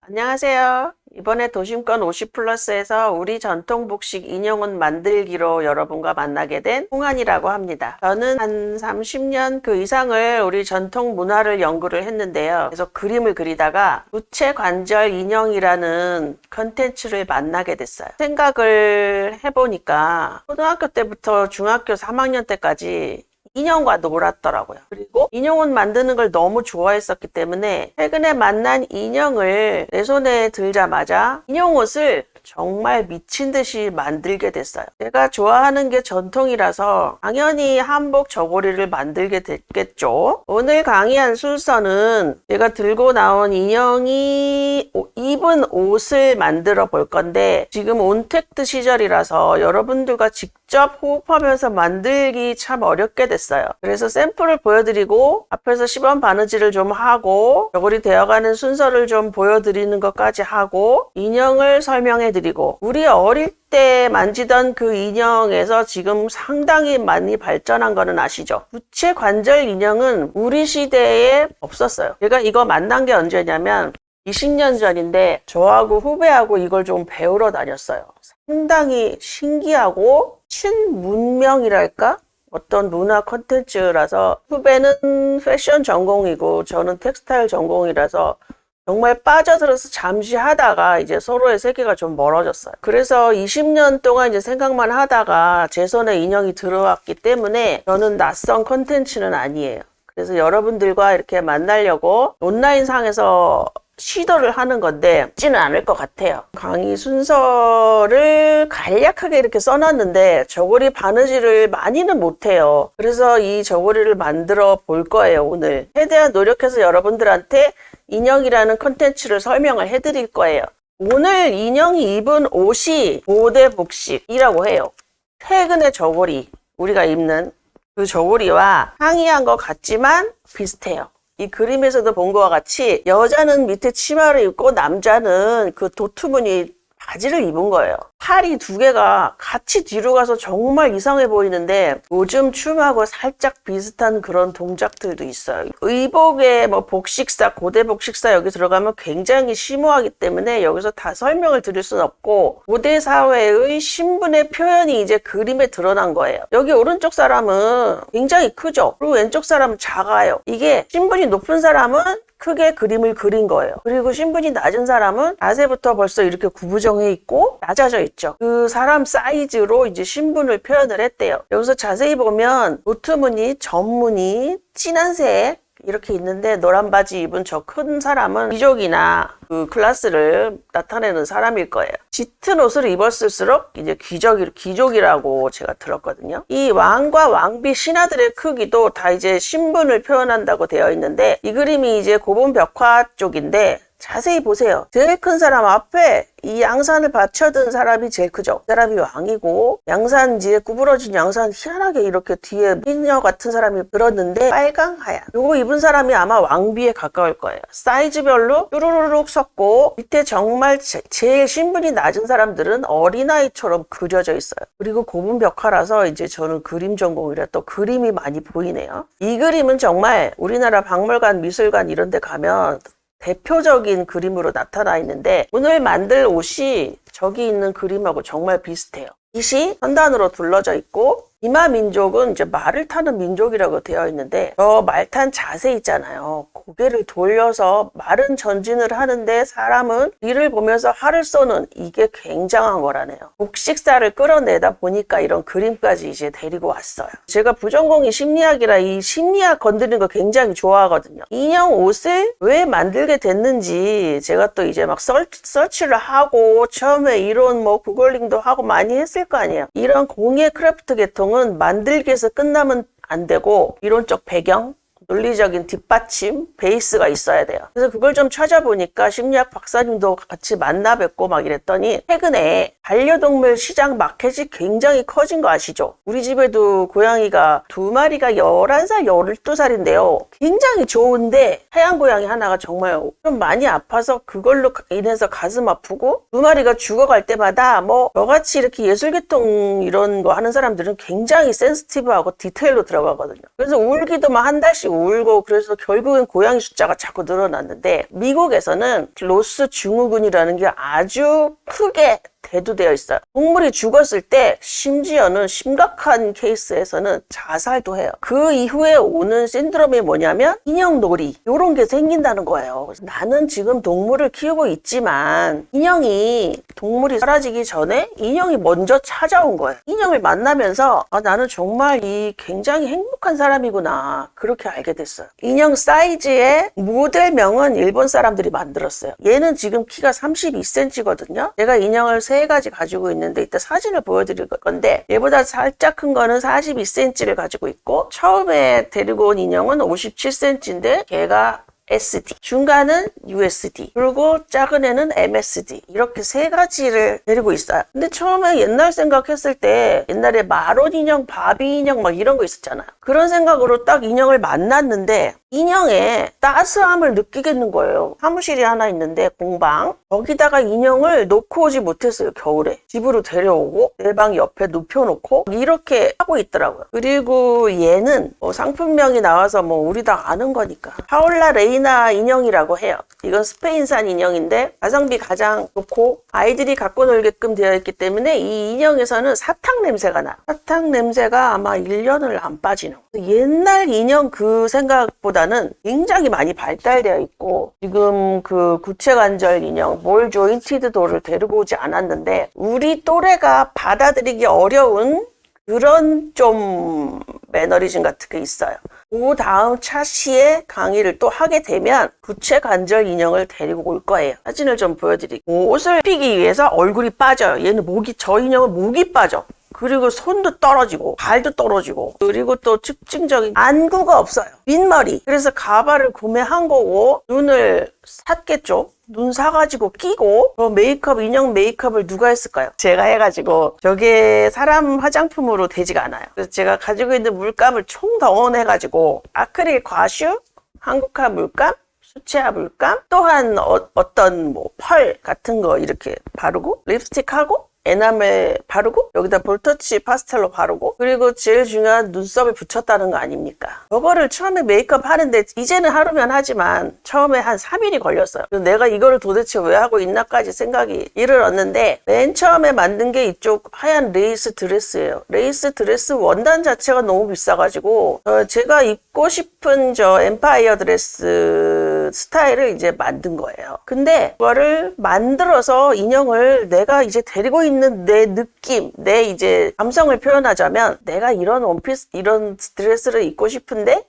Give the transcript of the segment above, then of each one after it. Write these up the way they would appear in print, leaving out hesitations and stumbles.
안녕하세요. 이번에 도심권 50플러스에서 우리 전통 복식 인형옷 만들기로 여러분과 만나게 된 홍한이라고 합니다. 저는 한 30년 그 이상을 우리 전통 문화를 연구를 했는데요. 그래서 그림을 그리다가 부채 관절 인형이라는 컨텐츠를 만나게 됐어요. 생각을 해보니까 초등학교 때부터 중학교 3학년 때까지 인형과 놀았더라고요. 그리고 인형옷 만드는 걸 너무 좋아했었기 때문에 최근에 만난 인형을 내 손에 들자마자 인형옷을 정말 미친 듯이 만들게 됐어요. 제가 좋아하는 게 전통이라서 당연히 한복 저고리를 만들게 됐겠죠. 오늘 강의한 순서는 제가 들고 나온 인형이 입은 옷을 만들어 볼 건데 지금 온택트 시절이라서 여러분들과 직접 호흡하면서 만들기 참 어렵게 됐어요. 그래서 샘플을 보여드리고 앞에서 시범 바느질을 좀 하고 저고리 되어가는 순서를 좀 보여드리는 것까지 하고 인형을 설명해 드리고 우리 어릴 때 만지던 그 인형에서 지금 상당히 많이 발전한 거는 아시죠? 부채 관절 인형은 우리 시대에 없었어요. 제가 이거 만난 게 언제냐면 20년 전인데 저하고 후배하고 이걸 좀 배우러 다녔어요. 상당히 신기하고 친문명이랄까? 어떤 문화 콘텐츠라서 후배는 패션 전공이고 저는 텍스타일 전공이라서 정말 빠져들어서 잠시 하다가 이제 서로의 세계가 좀 멀어졌어요. 그래서 20년 동안 이제 생각만 하다가 제 손에 인형이 들어왔기 때문에 저는 낯선 콘텐츠는 아니에요. 그래서 여러분들과 이렇게 만나려고 온라인 상에서 시도를 하는 건데 쉽지는 않을 것 같아요. 강의 순서를 간략하게 이렇게 써놨는데 저고리 바느질을 많이는 못해요. 그래서 이 저고리를 만들어 볼 거예요. 오늘 최대한 노력해서 여러분들한테 인형이라는 컨텐츠를 설명을 해드릴 거예요. 오늘 인형이 입은 옷이 고대 복식이라고 해요. 최근의 저고리 우리가 입는 그 저고리와 상이한 것 같지만 비슷해요. 이 그림에서도 본 것과 같이 여자는 밑에 치마를 입고 남자는 그 도트무늬 바지를 입은 거예요. 팔이 두 개가 같이 뒤로 가서 정말 이상해 보이는데 요즘 춤하고 살짝 비슷한 그런 동작들도 있어요. 의복의 뭐 복식사, 고대 복식사 여기 들어가면 굉장히 심오하기 때문에 여기서 다 설명을 드릴 수는 없고 고대 사회의 신분의 표현이 이제 그림에 드러난 거예요. 여기 오른쪽 사람은 굉장히 크죠. 그리고 왼쪽 사람은 작아요. 이게 신분이 높은 사람은 크게 그림을 그린 거예요. 그리고 신분이 낮은 사람은 자세부터 벌써 이렇게 구부정해 있고 낮아져 있죠. 그 사람 사이즈로 이제 신분을 표현을 했대요. 여기서 자세히 보면 노트무늬, 점무늬, 진한색 이렇게 있는데 노란 바지 입은 저 큰 사람은 귀족이나 그 클래스를 나타내는 사람일 거예요. 짙은 옷을 입었을수록 이제 귀족이라고 제가 들었거든요. 이 왕과 왕비 신하들의 크기도 다 이제 신분을 표현한다고 되어 있는데 이 그림이 이제 고분벽화 쪽인데 자세히 보세요. 제일 큰 사람 앞에 이 양산을 받쳐든 사람이 제일 크죠. 그 사람이 왕이고 양산 뒤에 구부러진 양산 희한하게 이렇게 뒤에 미녀 같은 사람이 들었는데 빨강 하얀 요거 입은 사람이 아마 왕비에 가까울 거예요. 사이즈별로 뚜루루룩 섰고 밑에 정말 제일 신분이 낮은 사람들은 어린아이처럼 그려져 있어요. 그리고 고분벽화라서 이제 저는 그림 전공이라 또 그림이 많이 보이네요. 이 그림은 정말 우리나라 박물관, 미술관 이런 데 가면 대표적인 그림으로 나타나 있는데 오늘 만들 옷이 저기 있는 그림하고 정말 비슷해요. 깃이 선단으로 둘러져 있고 이마 민족은 이제 말을 타는 민족이라고 되어 있는데 저 말 탄 자세 있잖아요. 고개를 돌려서 말은 전진을 하는데 사람은 뒤를 보면서 활을 쏘는 이게 굉장한 거라네요. 복식사를 끌어내다 보니까 이런 그림까지 이제 데리고 왔어요. 제가 부전공이 심리학이라 이 심리학 건드리는 거 굉장히 좋아하거든요. 인형 옷을 왜 만들게 됐는지 제가 또 이제 막 서치를 하고 처음에 이론 뭐 구글링도 하고 많이 했을 거 아니에요. 이런 공예 크래프트 계통은 만들기에서 끝나면 안 되고 이론적 배경, 논리적인 뒷받침, 베이스가 있어야 돼요. 그래서 그걸 좀 찾아보니까 심리학 박사님도 같이 만나 뵙고 막 이랬더니 최근에 반려동물 시장 마켓이 굉장히 커진 거 아시죠? 우리 집에도 고양이가 2마리가 11살, 12살인데요. 굉장히 좋은데 하얀 고양이 하나가 정말 좀 많이 아파서 그걸로 인해서 가슴 아프고 2마리가 죽어갈 때마다 뭐 저같이 이렇게 예술계통 이런 거 하는 사람들은 굉장히 센시티브하고 디테일로 들어가거든요. 그래서 울기도 막 한 달씩 울고 그래서 결국엔 고양이 숫자가 자꾸 늘어났는데 미국에서는 로스 증후군이라는 게 아주 크게 대두되어 있어요. 동물이 죽었을 때 심지어는 심각한 케이스에서는 자살도 해요. 그 이후에 오는 신드롬이 뭐냐면 인형놀이 이런 게 생긴다는 거예요. 그래서 나는 지금 동물을 키우고 있지만 인형이 동물이 사라지기 전에 인형이 먼저 찾아온 거예요. 인형을 만나면서 나는 정말 이 굉장히 행복한 사람이구나 그렇게 알게 됐어요. 인형 사이즈의 모델명은 일본 사람들이 만들었어요. 얘는 지금 키가 32cm거든요. 제가 인형을 3가지 가지고 있는데 이따 사진을 보여드릴 건데 얘보다 살짝 큰 거는 42cm를 가지고 있고 처음에 데리고 온 인형은 57cm인데 걔가 SD, 중간은 USD, 그리고 작은 애는 MSD 이렇게 3가지를 데리고 있어요. 근데 처음에 옛날 생각했을 때 옛날에 마론 인형, 바비 인형 막 이런 거 있었잖아요. 그런 생각으로 딱 인형을 만났는데 인형에 따스함을 느끼겠는 거예요. 사무실이 하나 있는데 공방 거기다가 인형을 놓고 오지 못했어요. 겨울에 집으로 데려오고 내 방 옆에 눕혀놓고 이렇게 하고 있더라고요. 그리고 얘는 상품명이 나와서 우리 다 아는 거니까 파올라 레이나 인형이라고 해요. 이건 스페인산 인형인데 가성비 가장 좋고 아이들이 갖고 놀게끔 되어 있기 때문에 이 인형에서는 사탕 냄새가 나요. 사탕 냄새가 아마 1년을 안 빠지는 옛날 인형 그 생각보다는 굉장히 많이 발달되어 있고 지금 그 구체관절 인형 볼 조인티드 돌을 데리고 오지 않았는데 우리 또래가 받아들이기 어려운 그런 좀 매너리즘 같은 게 있어요. 그 다음 차시에 강의를 또 하게 되면 구체관절 인형을 데리고 올 거예요. 사진을 좀 보여드릴게요. 옷을 입히기 위해서 얼굴이 빠져요. 얘는 저 인형은 목이 빠져. 그리고 손도 떨어지고 발도 떨어지고 그리고 또 특징적인 안구가 없어요. 윗머리. 그래서 가발을 구매한 거고 눈을 샀겠죠. 눈 사가지고 끼고 메이크업, 인형 메이크업을 누가 했을까요? 제가 해가지고 저게 사람 화장품으로 되지가 않아요. 그래서 제가 가지고 있는 물감을 총동원해가지고 아크릴 과슈, 한국화 물감, 수채화 물감, 또한 어떤 펄 같은 거 이렇게 바르고 립스틱하고 에나멜 바르고 여기다 볼터치 파스텔로 바르고 그리고 제일 중요한 눈썹을 붙였다는 거 아닙니까? 저거를 처음에 메이크업 하는데 이제는 하루면 하지만 처음에 한 3일이 걸렸어요. 내가 이거를 도대체 왜 하고 있나까지 생각이 이르렀는데 맨 처음에 만든 게 이쪽 하얀 레이스 드레스예요. 레이스 드레스 원단 자체가 너무 비싸가지고 제가 입고 싶은 저 엠파이어 드레스 스타일을 이제 만든 거예요. 근데 그거를 만들어서 인형을 내가 이제 데리고 있는 내 느낌, 내 이제 감성을 표현하자면 내가 이런 원피스, 이런 드레스를 입고 싶은데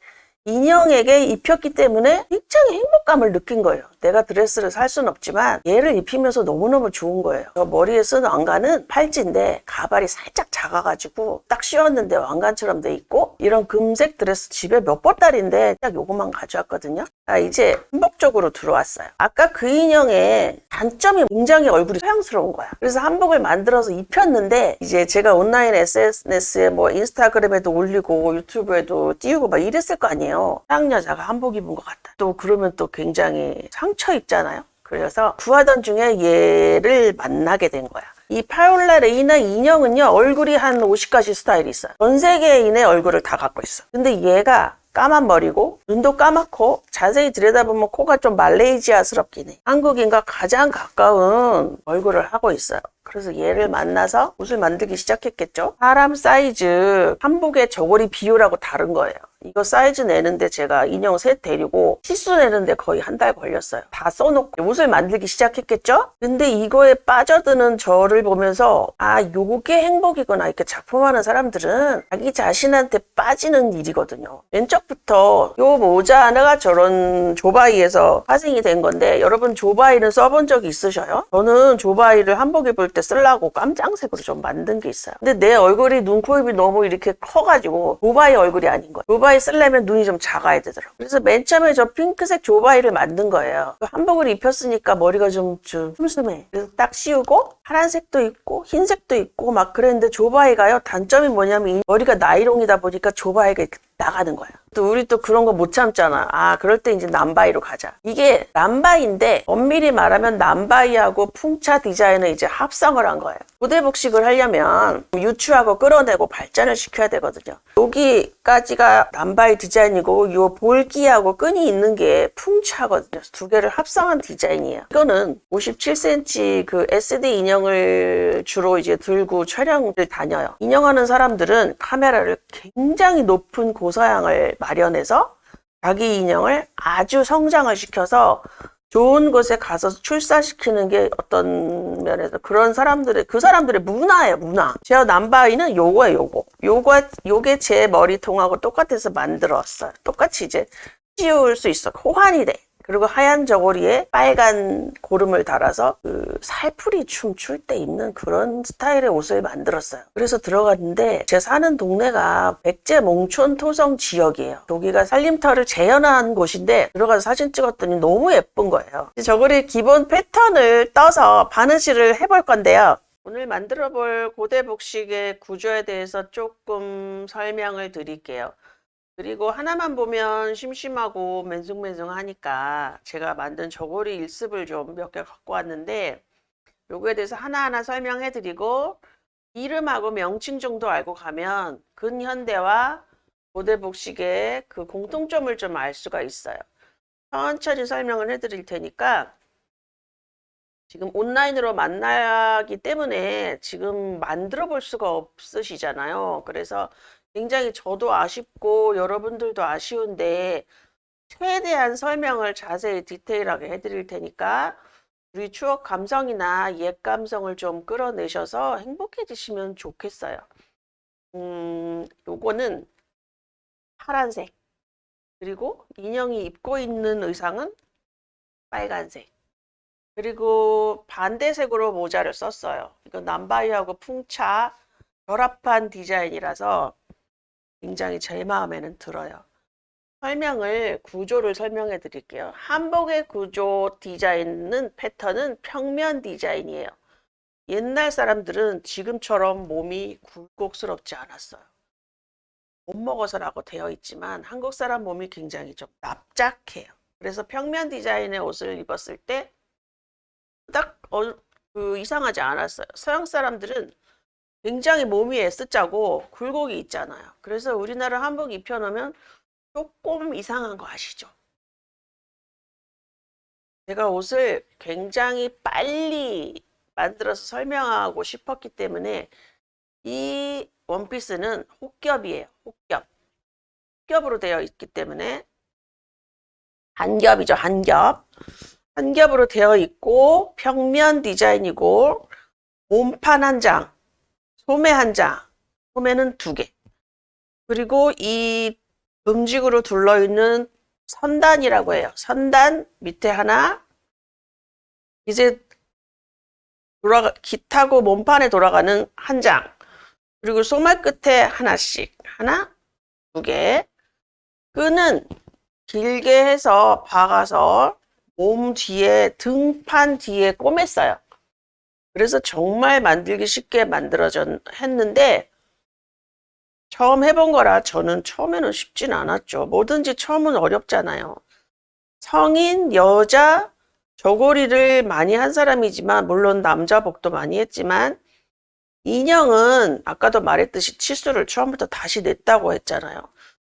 인형에게 입혔기 때문에 굉장히 행복감을 느낀 거예요. 내가 드레스를 살 수는 없지만 얘를 입히면서 너무너무 좋은 거예요. 저 머리에 쓴 왕관은 팔찌인데 가발이 살짝 작아가지고 딱 씌웠는데 왕관처럼 돼 있고 이런 금색 드레스 집에 몇 보따리인데 딱 요것만 가져왔거든요. 이제 한복적으로 들어왔어요. 아까 그 인형의 단점이 굉장히 얼굴이 서양스러운 거야. 그래서 한복을 만들어서 입혔는데 이제 제가 온라인 SNS에 인스타그램에도 올리고 유튜브에도 띄우고 막 이랬을 거 아니에요. 서양 여자가 한복 입은 것 같다. 또 그러면 또 굉장히 상처 입잖아요. 그래서 구하던 중에 얘를 만나게 된 거야. 이 파올라 레이나 인형은요 얼굴이 한 50가지 스타일이 있어요. 전 세계인의 얼굴을 다 갖고 있어. 근데 얘가 까만 머리고 눈도 까맣고 자세히 들여다보면 코가 좀 말레이시아스럽긴 해. 한국인과 가장 가까운 얼굴을 하고 있어요. 그래서 얘를 만나서 옷을 만들기 시작했겠죠. 사람 사이즈 한복의 저고리 비율하고 다른 거예요. 이거 사이즈 내는데 제가 인형 셋 데리고 시수 내는데 거의 한 달 걸렸어요. 다 써놓고 옷을 만들기 시작했겠죠. 근데 이거에 빠져드는 저를 보면서 요게 행복이구나. 이렇게 작품하는 사람들은 자기 자신한테 빠지는 일이거든요. 왼쪽부터 요 모자 하나가 저런 조바이에서 파생이 된 건데 여러분 조바이는 써본 적이 있으셔요? 저는 조바이를 한복 입을 때 쓰려고 깜장색으로 좀 만든 게 있어요. 근데 내 얼굴이 눈, 코, 입이 너무 이렇게 커가지고 조바이 얼굴이 아닌 거예요. 조바이 조바이 쓰려면 눈이 좀 작아야 되더라고요. 그래서 맨 처음에 저 핑크색 조바이를 만든 거예요. 한복을 입혔으니까 머리가 좀 슴슴해. 그래서 딱 씌우고 파란색도 있고 흰색도 있고 막 그랬는데 조바이가요. 단점이 뭐냐면 이 머리가 나이롱이다 보니까 조바이가 이렇게 나가는 거야. 또 우리 또 그런 거 못 참잖아. 아, 그럴 때 이제 남바이로 가자. 이게 남바이인데 엄밀히 말하면 남바이하고 풍차 디자인을 이제 합성을 한 거예요. 고대복식을 하려면 유추하고 끌어내고 발전을 시켜야 되거든요. 여기까지가 남바이 디자인이고 요 볼기하고 끈이 있는 게 풍차거든요. 두 개를 합성한 디자인이에요. 이거는 57cm 그 SD 인형을 주로 이제 들고 촬영을 다녀요. 인형하는 사람들은 카메라를 굉장히 높은 고사양을 마련해서 자기 인형을 아주 성장을 시켜서 좋은 곳에 가서 출사시키는 게 어떤 면에서 그런 사람들의 그 사람들의 문화예요, 문화. 제가 남바이는 요거예요, 요게 제 머리통하고 똑같아서 만들었어요. 똑같이 이제 씌울 수 있어. 호환이 돼. 그리고 하얀 저고리에 빨간 고름을 달아서 그 살풀이 춤 출 때 입는 그런 스타일의 옷을 만들었어요. 그래서 들어갔는데 제 사는 동네가 백제 몽촌 토성 지역이에요. 여기가 살림터를 재현한 곳인데 들어가서 사진 찍었더니 너무 예쁜 거예요. 저고리 기본 패턴을 떠서 바느질을 해볼 건데요. 오늘 만들어 볼 고대복식의 구조에 대해서 조금 설명을 드릴게요. 그리고 하나만 보면 심심하고 맨숭맨숭하니까 제가 만든 저고리 일습을 좀 몇 개 갖고 왔는데 요거에 대해서 하나하나 설명해 드리고 이름하고 명칭 정도 알고 가면 근현대와 고대복식의 그 공통점을 좀 알 수가 있어요. 천천히 설명을 해 드릴 테니까 지금 온라인으로 만나기 때문에 지금 만들어 볼 수가 없으시잖아요. 그래서 굉장히 저도 아쉽고 여러분들도 아쉬운데 최대한 설명을 자세히 디테일하게 해드릴 테니까 우리 추억 감성이나 옛 감성을 좀 끌어내셔서 행복해지시면 좋겠어요. 요거는 파란색, 그리고 인형이 입고 있는 의상은 빨간색, 그리고 반대색으로 모자를 썼어요. 이건 남바이하고 풍차 결합한 디자인이라서 굉장히 제 마음에는 들어요. 구조를 설명해 드릴게요. 한복의 구조 디자인은 패턴은 평면 디자인이에요. 옛날 사람들은 지금처럼 몸이 굴곡스럽지 않았어요. 못 먹어서라고 되어 있지만 한국 사람 몸이 굉장히 좀 납작해요. 그래서 평면 디자인의 옷을 입었을 때 딱 이상하지 않았어요. 서양 사람들은 굉장히 몸이 S자고 굴곡이 있잖아요. 그래서 우리나라 한복 입혀놓으면 조금 이상한 거 아시죠? 제가 옷을 굉장히 빨리 만들어서 설명하고 싶었기 때문에 이 원피스는 혹겹이에요. 혹겹. 혹겹으로 되어 있기 때문에 한겹이죠. 한겹. 한겹으로 되어 있고 평면 디자인이고 몸판 한 장, 소매 한 장, 소매는 2개. 그리고 이 음직으로 둘러있는 선단이라고 해요. 선단 밑에 하나, 이제 깃하고 몸판에 돌아가는 한 장, 그리고 소매 끝에 하나씩, 하나, 2개. 끈은 길게 해서 박아서 몸 뒤에, 등판 뒤에 꼬맸어요. 그래서 정말 만들기 쉽게 했는데 처음 해본 거라 저는 처음에는 쉽진 않았죠. 뭐든지 처음은 어렵잖아요. 성인, 여자, 저고리를 많이 한 사람이지만 물론 남자복도 많이 했지만 인형은 아까도 말했듯이 치수를 처음부터 다시 냈다고 했잖아요.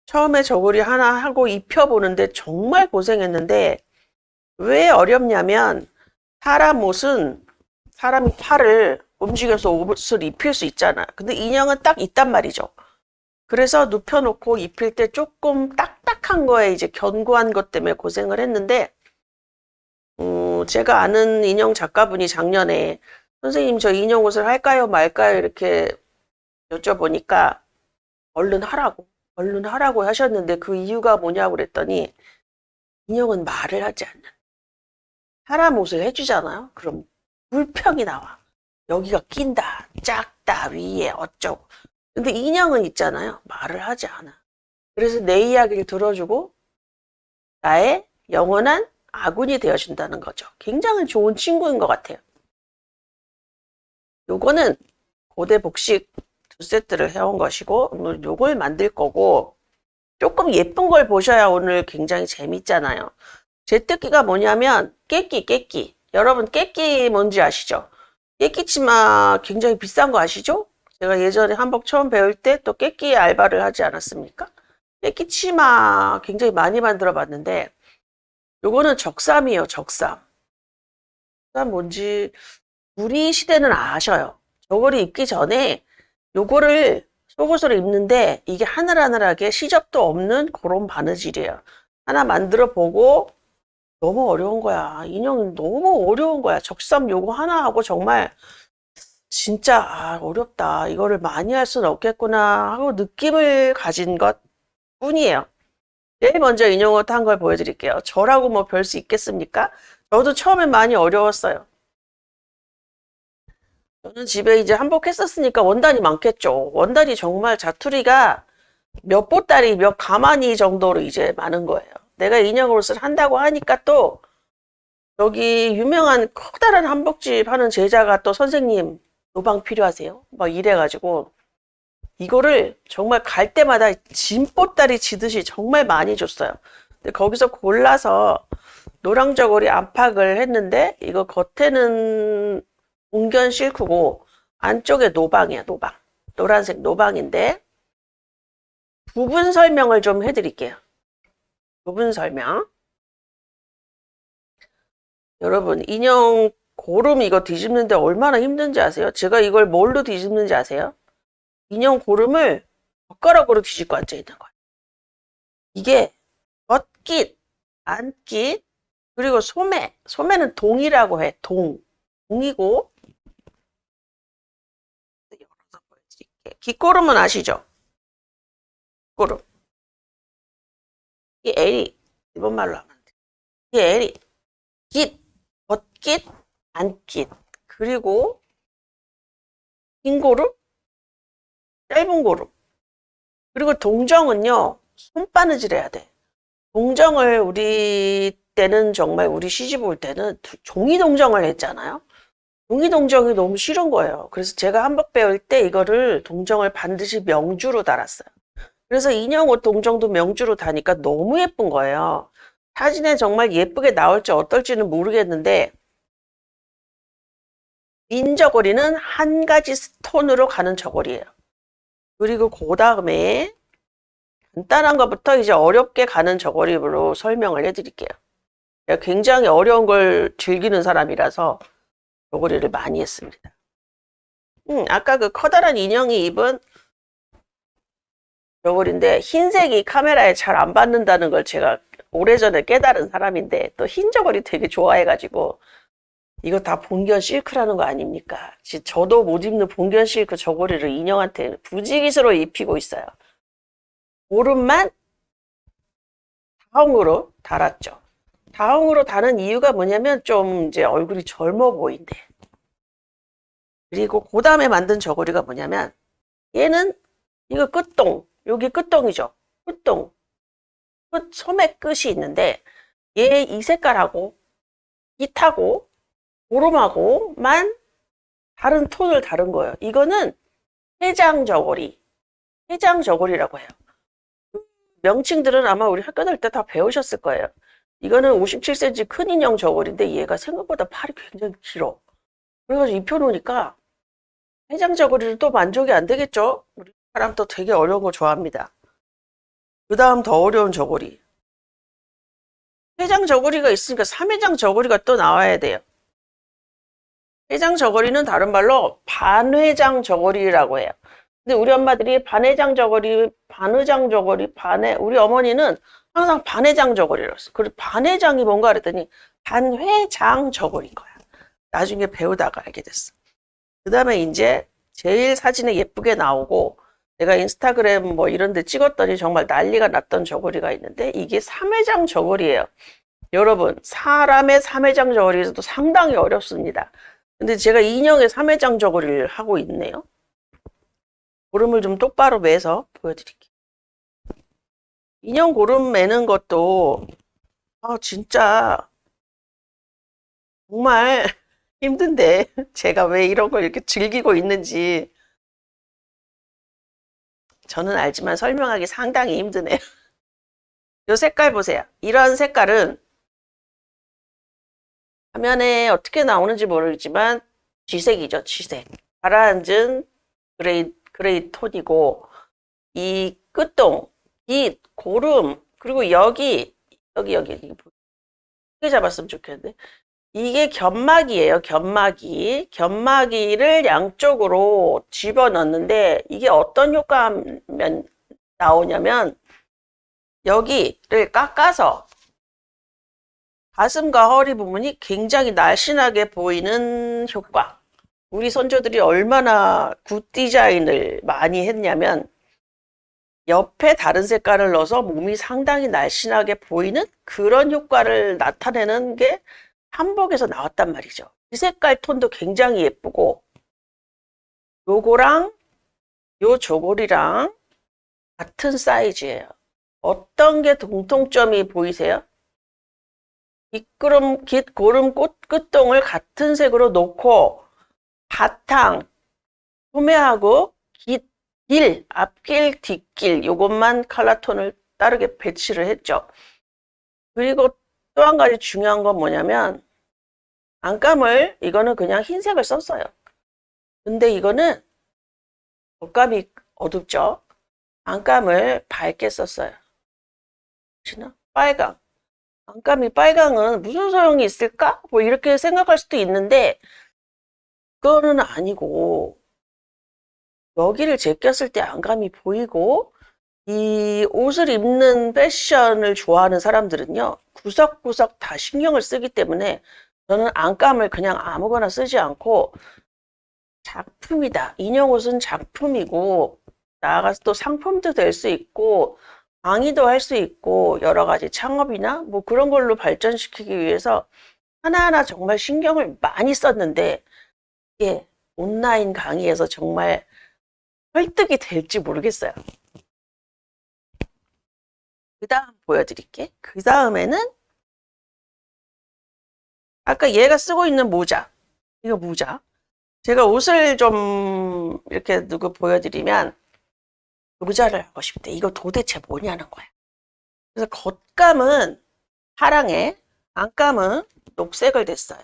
처음에 저고리 하나 하고 입혀보는데 정말 고생했는데 왜 어렵냐면 사람 옷은 사람이 팔을 움직여서 옷을 입힐 수 있잖아. 근데 인형은 딱 있단 말이죠. 그래서 눕혀놓고 입힐 때 조금 딱딱한 거에 이제 견고한 것 때문에 고생을 했는데 제가 아는 인형 작가분이 작년에 선생님 저 인형 옷을 할까요 말까요 이렇게 여쭤보니까 얼른 하라고 하셨는데 그 이유가 뭐냐고 그랬더니 인형은 말을 하지 않는 사람 옷을 해주잖아요. 그럼 불평이 나와. 여기가 낀다, 작다, 위에 어쩌고. 근데 인형은 있잖아요. 말을 하지 않아. 그래서 내 이야기를 들어주고 나의 영원한 아군이 되어준다는 거죠. 굉장히 좋은 친구인 것 같아요. 요거는 고대 복식 2세트를 해온 것이고 오늘 요걸 만들 거고 조금 예쁜 걸 보셔야 오늘 굉장히 재밌잖아요. 제 뜻기가 뭐냐면 깨끼. 여러분 깨끼 뭔지 아시죠? 깨끼 치마 굉장히 비싼 거 아시죠? 제가 예전에 한복 처음 배울 때 또 깨끼 알바를 하지 않았습니까? 깨끼 치마 굉장히 많이 만들어 봤는데 요거는 적삼이에요. 적삼. 적삼 뭔지 우리 시대는 아셔요. 저거를 입기 전에 요거를 속옷으로 입는데 이게 하늘하늘하게 시접도 없는 그런 바느질이에요. 하나 만들어 보고 너무 어려운 거야. 인형 너무 어려운 거야. 적삼 요거 하나 하고 정말 진짜 어렵다. 이거를 많이 할 수는 없겠구나 하고 느낌을 가진 것 뿐이에요. 제일 먼저 인형옷 한 걸 보여드릴게요. 저라고 뭐 별 수 있겠습니까? 저도 처음엔 많이 어려웠어요. 저는 집에 이제 한복 했었으니까 원단이 많겠죠. 원단이 정말 자투리가 몇 보따리, 몇 가마니 정도로 이제 많은 거예요. 내가 인형 옷을 한다고 하니까 또 여기 유명한 커다란 한복집 하는 제자가 또 선생님 노방 필요하세요? 막 이래가지고 이거를 정말 갈 때마다 짐보따리 지듯이 정말 많이 줬어요. 근데 거기서 골라서 노랑 저고리 안팎을 했는데 이거 겉에는 웅견 실크고 안쪽에 노방이야, 노방. 노란색 노방인데 부분 설명을 좀 해드릴게요. 부분 설명. 여러분 인형 고름 이거 뒤집는데 얼마나 힘든지 아세요? 제가 이걸 뭘로 뒤집는지 아세요? 인형 고름을 젓가락으로 뒤집고 앉아있는 거예요. 이게 겉깃, 안깃, 그리고 소매. 소매는 동이라고 해. 동이고 깃고름은 아시죠? 깃고름. 이 L이 일본 말로 하면 돼. 이 L이 깃, 겉깃, 안깃, 그리고 긴 고름, 짧은 고름. 그리고 동정은요, 손바느질 해야 돼. 동정을 우리 때는 정말 우리 시집 올 때는 종이 동정을 했잖아요. 종이 동정이 너무 싫은 거예요. 그래서 제가 한복 배울 때 이거를 동정을 반드시 명주로 달았어요. 그래서 인형 옷 동정도 명주로 다니까 너무 예쁜 거예요. 사진에 정말 예쁘게 나올지 어떨지는 모르겠는데 민 저고리는 한 가지 스톤으로 가는 저고리예요. 그리고 그 다음에 간단한 것부터 이제 어렵게 가는 저고리로 설명을 해드릴게요. 제가 굉장히 어려운 걸 즐기는 사람이라서 저고리를 많이 했습니다. 아까 그 커다란 인형이 입은 저고리인데 흰색이 카메라에 잘 안 받는다는 걸 제가 오래전에 깨달은 사람인데 또 흰 저고리 되게 좋아해가지고 이거 다 봉견 실크라는 거 아닙니까? 저도 못 입는 봉견 실크 저고리를 인형한테 부지기수로 입히고 있어요. 오름만 다홍으로 달았죠. 다홍으로 다는 이유가 뭐냐면 좀 이제 얼굴이 젊어 보인대. 그리고 그 다음에 만든 저고리가 뭐냐면 얘는 이거 끝동, 여기 끝동이죠. 끝동, 끝 소매 끝이 있는데 얘 이 색깔하고 깃하고 오름하고만 다른 톤을 다른 거예요. 이거는 해장 저고리, 해장 저고리라고 해요. 명칭들은 아마 우리 학교 다닐 때 다 배우셨을 거예요. 이거는 57cm 큰 인형 저고리인데 얘가 생각보다 팔이 굉장히 길어. 그래가지고 입혀놓으니까 해장 저고리를 또 만족이 안 되겠죠? 우리 사람 또 되게 어려운 거 좋아합니다. 그 다음 더 어려운 저고리. 해장 저고리가 있으니까 3회장 저고리가 또 나와야 돼요. 회장 저고리는 다른 말로 반회장 저고리라고 해요. 근데 우리 엄마들이 반회장 저고리, 반의장 저고리, 우리 어머니는 항상 반회장 저고리라고 했어. 그리고 반회장이 뭔가 그랬더니 반회장 저고리인 거야. 나중에 배우다가 알게 됐어. 그 다음에 이제 제일 사진에 예쁘게 나오고 내가 인스타그램 뭐 이런 데 찍었더니 정말 난리가 났던 저고리가 있는데 이게 3회장 저고리예요. 여러분 사람의 3회장 저고리에서도 상당히 어렵습니다. 근데 제가 인형의 3회장 저고리를 하고 있네요. 고름을 좀 똑바로 매서 보여드릴게요. 인형 고름 매는 것도 진짜 정말 힘든데 제가 왜 이런 걸 이렇게 즐기고 있는지 저는 알지만 설명하기 상당히 힘드네요. 이 색깔 보세요. 이런 색깔은 화면에 어떻게 나오는지 모르겠지만 쥐색이죠. 쥐색. 가라앉은 그레이 톤이고 이 끝동, 이 고름, 그리고 여기 이게 잡았으면 좋겠는데 이게 견막이에요. 견막이를 양쪽으로 집어넣는데 이게 어떤 효과면 나오냐면 여기를 깎아서 가슴과 허리 부분이 굉장히 날씬하게 보이는 효과. 우리 선조들이 얼마나 굿 디자인을 많이 했냐면 옆에 다른 색깔을 넣어서 몸이 상당히 날씬하게 보이는 그런 효과를 나타내는 게 한복에서 나왔단 말이죠. 이 색깔 톤도 굉장히 예쁘고 요거랑 요 조골이랑 같은 사이즈예요. 어떤 게 공통점이 보이세요? 깃 고름 꽃 끝동을 같은 색으로 놓고 바탕 소매하고 앞길 뒷길 요것만 컬러톤을 다르게 배치를 했죠. 그리고 또 한 가지 중요한 건 뭐냐면 안감을 이거는 그냥 흰색을 썼어요. 근데 이거는 겉감이 어둡죠. 안감을 밝게 썼어요. 보시나? 빨강. 안감이 빨강은 무슨 소용이 있을까? 뭐 이렇게 생각할 수도 있는데 그거는 아니고 여기를 제꼈을 때 안감이 보이고 이 옷을 입는 패션을 좋아하는 사람들은요 구석구석 다 신경을 쓰기 때문에 저는 안감을 그냥 아무거나 쓰지 않고 작품이다. 인형 옷은 작품이고 나아가서 또 상품도 될 수 있고 강의도 할 수 있고 여러 가지 창업이나 뭐 그런 걸로 발전시키기 위해서 하나하나 정말 신경을 많이 썼는데 이게 온라인 강의에서 정말 설득이 될지 모르겠어요. 그 다음 보여드릴게. 그 다음에는 아까 얘가 쓰고 있는 모자. 이거 모자. 제가 옷을 좀 이렇게 누구 보여드리면 모자를 하고 싶대. 이거 도대체 뭐냐는 거야. 그래서 겉감은 파랑에 안감은 녹색을 냈어요.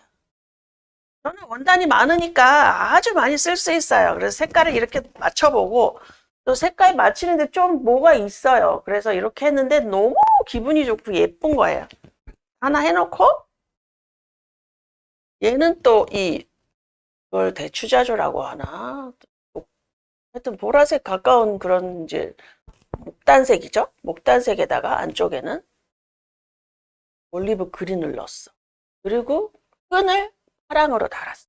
저는 원단이 많으니까 아주 많이 쓸 수 있어요. 그래서 색깔을 이렇게 맞춰보고 또 색깔 맞추는데 좀 뭐가 있어요. 그래서 이렇게 했는데 너무 기분이 좋고 예쁜 거예요. 하나 해놓고 얘는 또 이걸 대추자조라고 하나? 하여튼 보라색 가까운 그런 이제 목단색이죠. 목단색에다가 안쪽에는 올리브 그린을 넣었어. 그리고 끈을 파랑으로 달았어.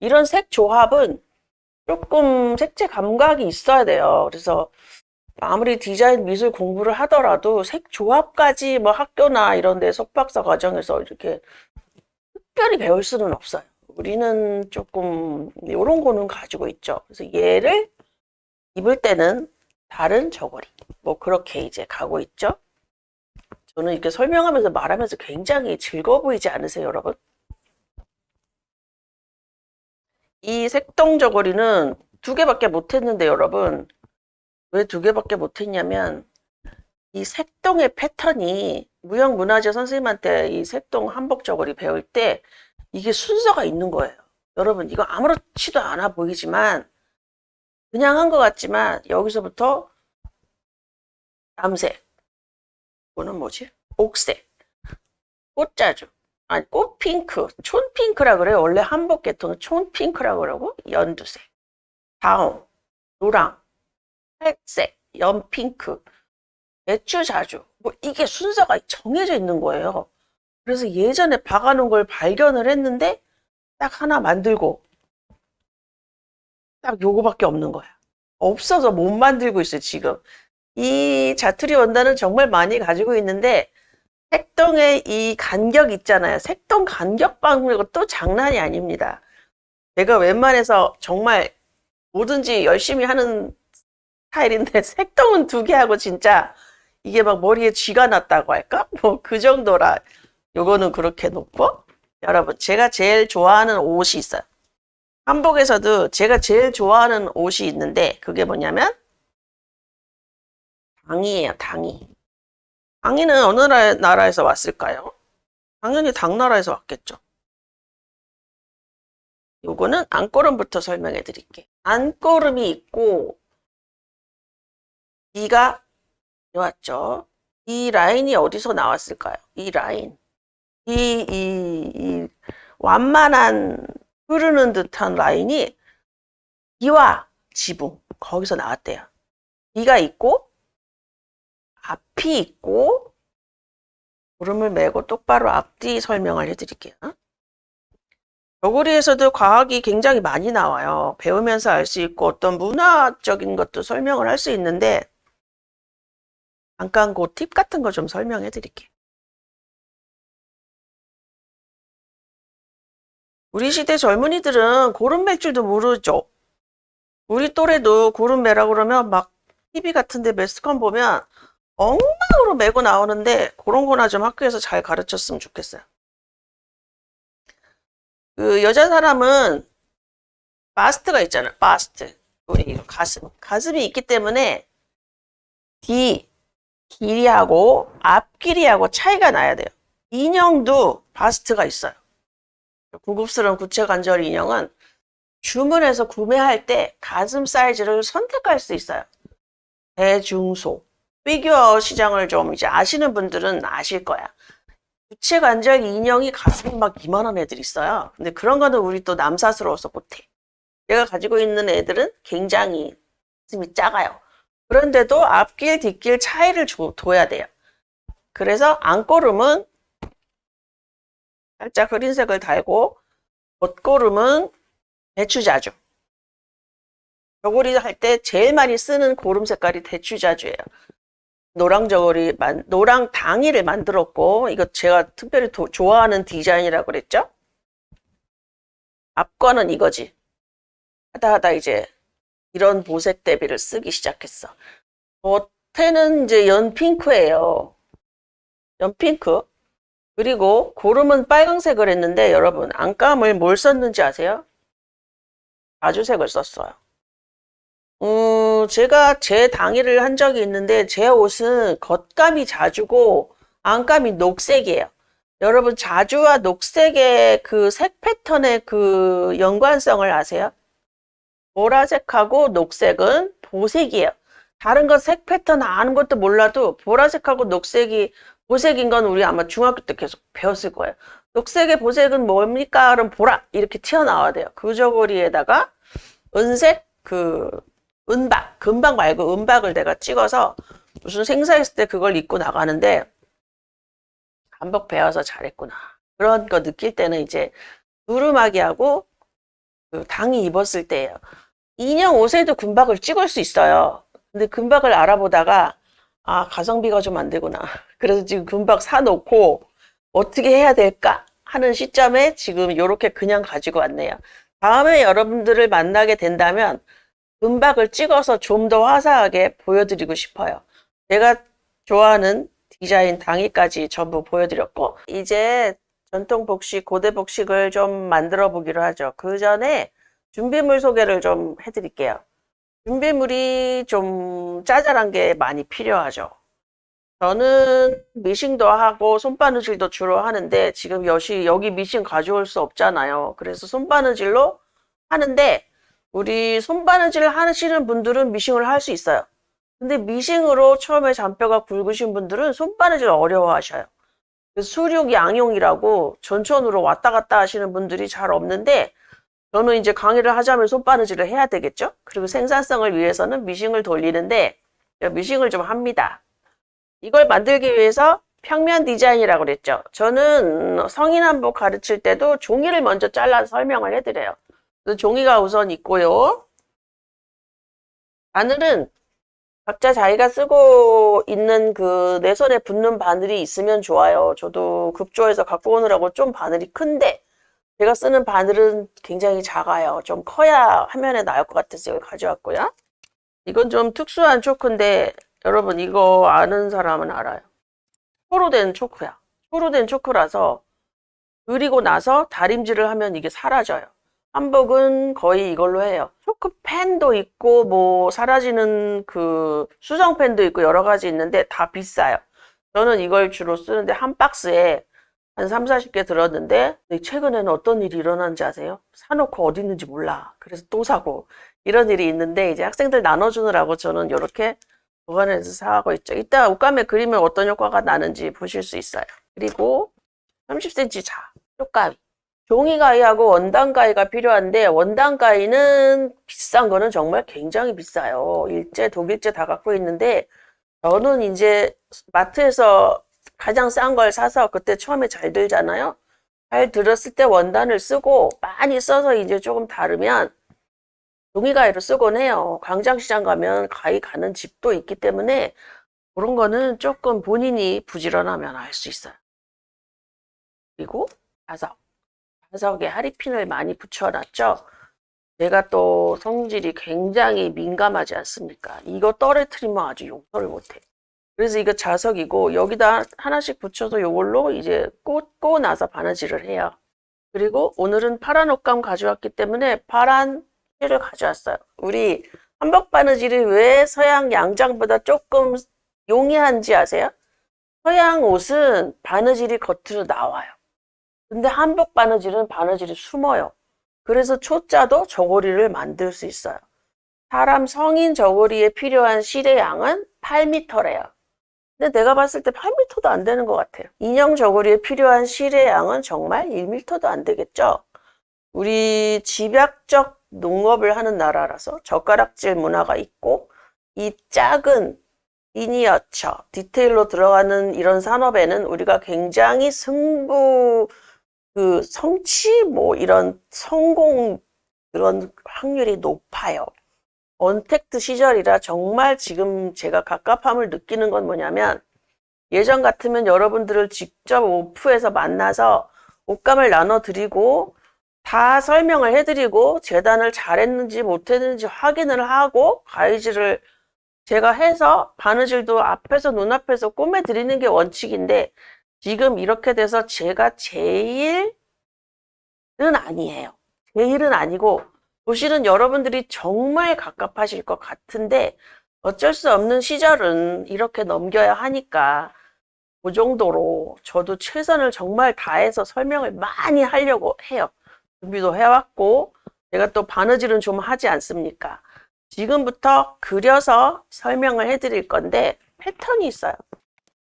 이런 색 조합은 조금 색채 감각이 있어야 돼요. 그래서 아무리 디자인 미술 공부를 하더라도 색 조합까지 뭐 학교나 이런 데 석박사 과정에서 이렇게 특별히 배울 수는 없어요. 우리는 조금 이런 거는 가지고 있죠. 그래서 얘를 입을 때는 다른 저고리 뭐 그렇게 이제 가고 있죠. 저는 이렇게 설명하면서 말하면서 굉장히 즐거워 보이지 않으세요, 여러분? 이 색동 저고리는 2개밖에 못했는데 여러분 왜 2개밖에 못했냐면 이 색동의 패턴이 무형문화재 선생님한테 이 색동 한복 저고리 배울 때 이게 순서가 있는 거예요. 여러분 이거 아무렇지도 않아 보이지만 그냥 한 것 같지만 여기서부터 남색 이거는 뭐지? 옥색 꽃자주 아니 꽃핑크 촌핑크라 그래요. 원래 한복 계통은 촌핑크라고 그러고 연두색 다홍 노랑 살색 연핑크 대추자주 뭐 이게 순서가 정해져 있는 거예요. 그래서 예전에 박아놓은 걸 발견을 했는데 딱 하나 만들고 딱 요거밖에 없는 거야. 없어서 못 만들고 있어요 지금. 이 자투리 원단은 정말 많이 가지고 있는데 색동의 이 간격 있잖아요. 색동 간격 방법이 또 장난이 아닙니다. 제가 웬만해서 정말 뭐든지 열심히 하는 스타일인데 색동은 2개 하고 진짜 이게 막 머리에 쥐가 났다고 할까? 뭐 그 정도라. 요거는 그렇게 놓고. 여러분, 제가 제일 좋아하는 옷이 있어요. 한복에서도 제가 제일 좋아하는 옷이 있는데 그게 뭐냐면 당이에요, 당이. 당이는 어느 나라에서 왔을까요? 당연히 당나라에서 왔겠죠. 요거는 안고름부터 설명해 드릴게요. 안고름이 있고 이가 왔죠. 이 라인이 어디서 나왔을까요? 이 라인. 이 완만한 흐르는 듯한 라인이 이와 지붕. 거기서 나왔대요. 이가 있고 앞이 있고 고름을 메고 똑바로 앞뒤 설명을 해드릴게요. 너구리에서도 과학이 굉장히 많이 나와요. 배우면서 알 수 있고 어떤 문화적인 것도 설명을 할 수 있는데 잠깐 그 팁 같은 거 좀 설명해 드릴게요. 우리 시대 젊은이들은 고름 맬 줄도 모르죠. 우리 또래도 고름 매라 그러면 막 TV 같은데 매스컴 보면 엉망으로 메고 나오는데 그런 거나 좀 학교에서 잘 가르쳤으면 좋겠어요. 그 여자 사람은 바스트가 있잖아요. 바스트. 우리 가슴이 있기 때문에 길이하고 앞 길이하고 차이가 나야 돼요. 인형도 바스트가 있어요. 고급스러운 구체 관절 인형은 주문해서 구매할 때 가슴 사이즈를 선택할 수 있어요. 대중소. 피규어 시장을 좀 이제 아시는 분들은 아실 거야. 구체 관절 인형이 가슴이 막 이만한 애들 있어요. 근데 그런 거는 우리 또 남사스러워서 못해. 내가 가지고 있는 애들은 굉장히 가슴이 작아요. 그런데도 앞길, 뒷길 차이를 둬야 돼요. 그래서 안고름은 살짝 흐린 색을 달고 겉고름은 대추자주. 저고리 할 때 제일 많이 쓰는 고름 색깔이 대추자주예요. 노랑 저고리, 노랑 당이를 만들었고 이거 제가 특별히 좋아하는 디자인이라고 그랬죠? 앞과는 이거지. 하다 이제 이런 보색 대비를 쓰기 시작했어. 겉에는 이제 연핑크예요. 연핑크. 그리고 고름은 빨강색을 했는데 여러분 안감을 뭘 썼는지 아세요? 자주색을 썼어요. 제가 제 당의를 한 적이 있는데 제 옷은 겉감이 자주고 안감이 녹색이에요. 여러분 자주와 녹색의 그 색 패턴의 그 연관성을 아세요? 보라색하고 녹색은 보색이에요. 다른 건 색 패턴 아는 것도 몰라도 보라색하고 녹색이 보색인 건 우리 아마 중학교 때 계속 배웠을 거예요. 녹색의 보색은 뭡니까? 그럼 보라 이렇게 튀어나와야 돼요. 그 저고리에다가 은색 은박, 금박 말고 은박을 내가 찍어서 무슨 행사했을 때 그걸 입고 나가는데 한복 배워서 잘했구나. 그런 거 느낄 때는 이제 두루마기하고 그 당이 입었을 때예요. 인형 옷에도 금박을 찍을 수 있어요. 근데 금박을 알아보다가 가성비가 좀 안 되구나. 그래서 지금 금박 사놓고 어떻게 해야 될까 하는 시점에 지금 이렇게 그냥 가지고 왔네요. 다음에 여러분들을 만나게 된다면 금박을 찍어서 좀 더 화사하게 보여드리고 싶어요. 제가 좋아하는 디자인 당이까지 전부 보여드렸고 이제 전통 복식, 고대 복식을 좀 만들어 보기로 하죠. 그 전에 준비물 소개를 좀 해드릴게요. 준비물이 좀 짜잘한 게 많이 필요하죠. 저는 미싱도 하고 손바느질도 주로 하는데 지금 여기 미싱 가져올 수 없잖아요. 그래서 손바느질로 하는데 우리 손바느질 하시는 분들은 미싱을 할 수 있어요. 근데 미싱으로 처음에 잔뼈가 굵으신 분들은 손바느질 어려워하셔요. 수륙 양용이라고 전천으로 왔다 갔다 하시는 분들이 잘 없는데 저는 이제 강의를 하자면 손바느질을 해야 되겠죠? 그리고 생산성을 위해서는 미싱을 돌리는데 미싱을 좀 합니다. 이걸 만들기 위해서 평면 디자인이라고 그랬죠. 저는 성인 한복 가르칠 때도 종이를 먼저 잘라서 설명을 해드려요. 종이가 우선 있고요. 바늘은 각자 자기가 쓰고 있는 그 내 손에 붙는 바늘이 있으면 좋아요. 저도 급조해서 갖고 오느라고 좀 바늘이 큰데 제가 쓰는 바늘은 굉장히 작아요. 좀 커야 화면에 나올 것 같아서 여기 가져왔고요. 이건 좀 특수한 초크인데 여러분 이거 아는 사람은 알아요. 초로 된 초크야. 초로 된 초크라서 그리고 나서 다림질을 하면 이게 사라져요. 한복은 거의 이걸로 해요. 초크펜도 있고 뭐 사라지는 그 수정펜도 있고 여러 가지 있는데 다 비싸요. 저는 이걸 주로 쓰는데 한 박스에 한 3, 40개 들었는데 최근에는 어떤 일이 일어났는지 아세요? 사놓고 어디 있는지 몰라. 그래서 또 사고 이런 일이 있는데 이제 학생들 나눠주느라고 저는 이렇게 보관해서 사고 있죠. 이따 옷감에 그리면 어떤 효과가 나는지 보실 수 있어요. 그리고 30cm 쪽가위. 종이가위하고 원단가위가 필요한데 원단가위는 비싼 거는 정말 굉장히 비싸요. 일제, 독일제 다 갖고 있는데 저는 이제 마트에서 가장 싼 걸 사서 그때 처음에 잘 들잖아요. 잘 들었을 때 원단을 쓰고 많이 써서 이제 조금 다르면 종이가위로 쓰곤 해요. 광장시장 가면 가위 가는 집도 있기 때문에 그런 거는 조금 본인이 부지런하면 할 수 있어요. 그리고 자석. 자석에 하리핀을 많이 붙여놨죠. 제가 또 성질이 굉장히 민감하지 않습니까? 이거 떨어뜨리면 아주 용서를 못해. 그래서 이거 자석이고 여기다 하나씩 붙여서 이걸로 이제 꽂고 나서 바느질을 해요. 그리고 오늘은 파란 옷감 가져왔기 때문에 파란 실을 가져왔어요. 우리 한복 바느질이 왜 서양 양장보다 조금 용이한지 아세요? 서양 옷은 바느질이 겉으로 나와요. 근데 한복 바느질은 바느질이 숨어요. 그래서 초짜도 저고리를 만들 수 있어요. 사람 성인 저고리에 필요한 실의 양은 8m래요. 근데 내가 봤을 때 8m도 안 되는 것 같아요. 인형 저고리에 필요한 실의 양은 정말 1m도 안 되겠죠? 우리 집약적 농업을 하는 나라라서 젓가락질 문화가 있고 이 작은 미니어처, 디테일로 들어가는 이런 산업에는 우리가 굉장히 성취 뭐 이런 성공 그런 확률이 높아요. 언택트 시절이라 정말 지금 제가 갑갑함을 느끼는 건 뭐냐면 예전 같으면 여러분들을 직접 오프에서 만나서 옷감을 나눠드리고 다 설명을 해드리고 재단을 잘했는지 못했는지 확인을 하고 가위질을 제가 해서 바느질도 앞에서 눈앞에서 꼬매드리는 게 원칙인데 지금 이렇게 돼서 제가 제일은 아니에요. 제일은 아니고 보시는 여러분들이 정말 갑갑하실 것 같은데 어쩔 수 없는 시절은 이렇게 넘겨야 하니까 그 정도로 저도 최선을 정말 다해서 설명을 많이 하려고 해요. 준비도 해왔고 제가 또 바느질은 좀 하지 않습니까? 지금부터 그려서 설명을 해드릴 건데 패턴이 있어요.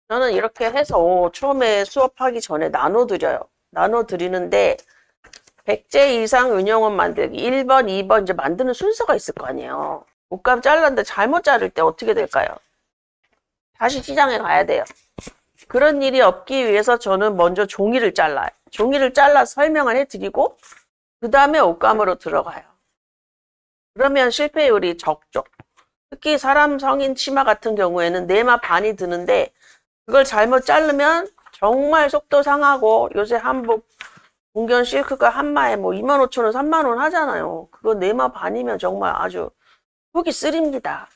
저는 이렇게 해서 처음에 수업하기 전에 나눠드려요. 나눠드리는데 100제 이상 은영옷 만들기 1번, 2번 이제 만드는 순서가 있을 거 아니에요. 옷감 잘랐는데 잘못 자를 때 어떻게 될까요? 다시 시장에 가야 돼요. 그런 일이 없기 위해서 저는 먼저 종이를 잘라요. 종이를 잘라서 설명을 해드리고 그 다음에 옷감으로 들어가요. 그러면 실패율이 적죠. 특히 사람 성인 치마 같은 경우에는 네마 반이 드는데 그걸 잘못 자르면 정말 속도 상하고 요새 한복 공견 실크가 한마에 뭐 25,000원, 30,000원 하잖아요. 그거 네마 반이면 정말 아주 속이 쓰립니다.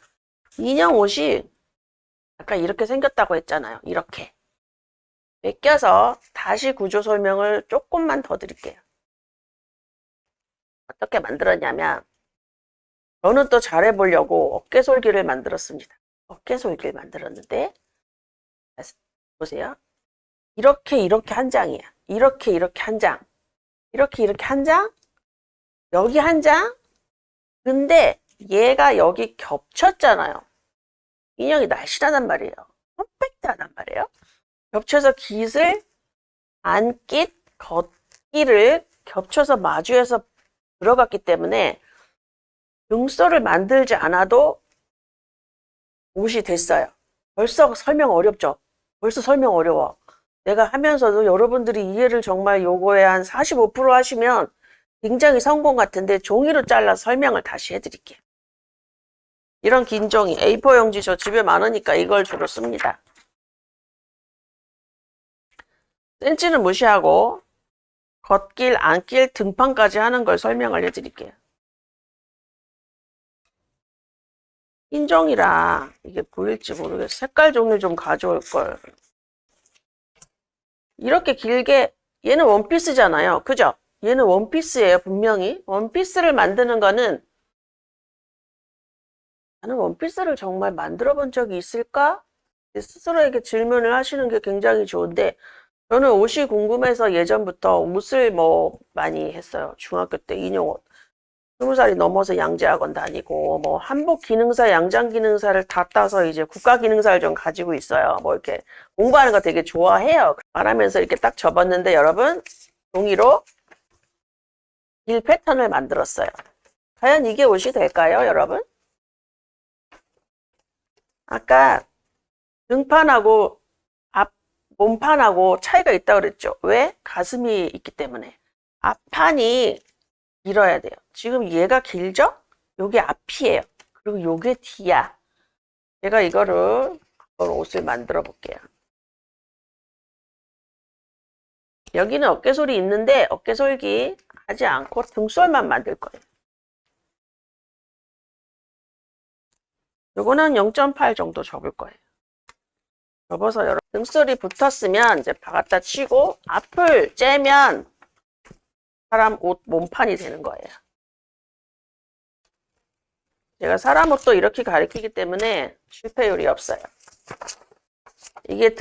인형 옷이 아까 이렇게 생겼다고 했잖아요. 이렇게. 벗겨서 다시 구조 설명을 조금만 더 드릴게요. 어떻게 만들었냐면 저는 또 잘해보려고 어깨솔기를 만들었습니다. 어깨솔기를 만들었는데 보세요. 이렇게 한 장이야. 이렇게 한 장. 이렇게 한 장. 여기 한 장. 근데 얘가 여기 겹쳤잖아요. 인형이 날씬하단 말이에요. 컴팩트하단 말이에요. 겹쳐서 깃을 안깃, 겉깃을 겹쳐서 마주해서 들어갔기 때문에 등소를 만들지 않아도 옷이 됐어요. 벌써 설명 어렵죠? 벌써 설명 어려워. 내가 하면서도 여러분들이 이해를 정말 요거에 한 45% 하시면 굉장히 성공 같은데 종이로 잘라서 설명을 다시 해드릴게요. 이런 긴 종이 A4 용지 저 집에 많으니까 이걸 주로 씁니다. 센치는 무시하고 겉길, 안길, 등판까지 하는 걸 설명을 해드릴게요. 흰종이라 이게 보일지 모르겠어. 색깔 종류 좀 가져올 걸. 이렇게 길게, 얘는 원피스잖아요. 그죠? 얘는 원피스예요, 분명히. 원피스를 만드는 거는, 나는 원피스를 정말 만들어 본 적이 있을까? 스스로에게 질문을 하시는 게 굉장히 좋은데, 저는 옷이 궁금해서 예전부터 옷을 뭐 많이 했어요. 중학교 때 인형옷. 20살이 넘어서 양재학원 다니고, 뭐 한복 기능사, 양장 기능사를 다 따서 이제 국가 기능사를 좀 가지고 있어요. 뭐 이렇게 공부하는 거 되게 좋아해요. 말하면서 이렇게 딱 접었는데 여러분, 종이로 길 패턴을 만들었어요. 과연 이게 옷이 될까요, 여러분? 아까 등판하고 앞 몸판하고 차이가 있다고 그랬죠. 왜? 가슴이 있기 때문에. 앞판이 길어야 돼요. 지금 얘가 길죠? 요게 앞이에요. 그리고 요게 뒤야. 제가 이거를 한번 옷을 만들어 볼게요. 여기는 어깨솔이 있는데 어깨솔기 하지 않고 등솔만 만들 거예요. 요거는 0.8 정도 접을 거예요. 접어서 여러분 등솔이 붙었으면 이제 박았다 치고 앞을 째면 사람 옷 몸판이 되는 거예요. 제가 사람 옷도 이렇게 가리키기 때문에 실패율이 없어요. 이게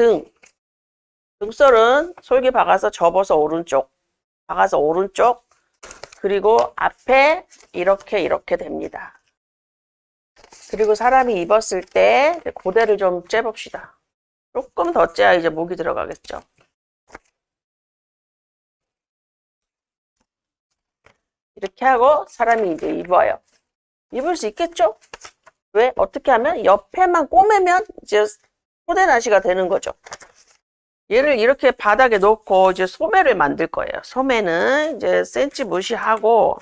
등솔은 솔기 박아서 접어서 오른쪽, 박아서 오른쪽, 그리고 앞에 이렇게 됩니다. 그리고 사람이 입었을 때 고대를 좀 째봅시다. 조금 더 째야 이제 목이 들어가겠죠. 이렇게 하고 사람이 이제 입어요. 입을 수 있겠죠? 왜? 어떻게 하면? 옆에만 꼬매면 이제 소대나시가 되는 거죠. 얘를 이렇게 바닥에 놓고 이제 소매를 만들 거예요. 소매는 이제 센치 무시하고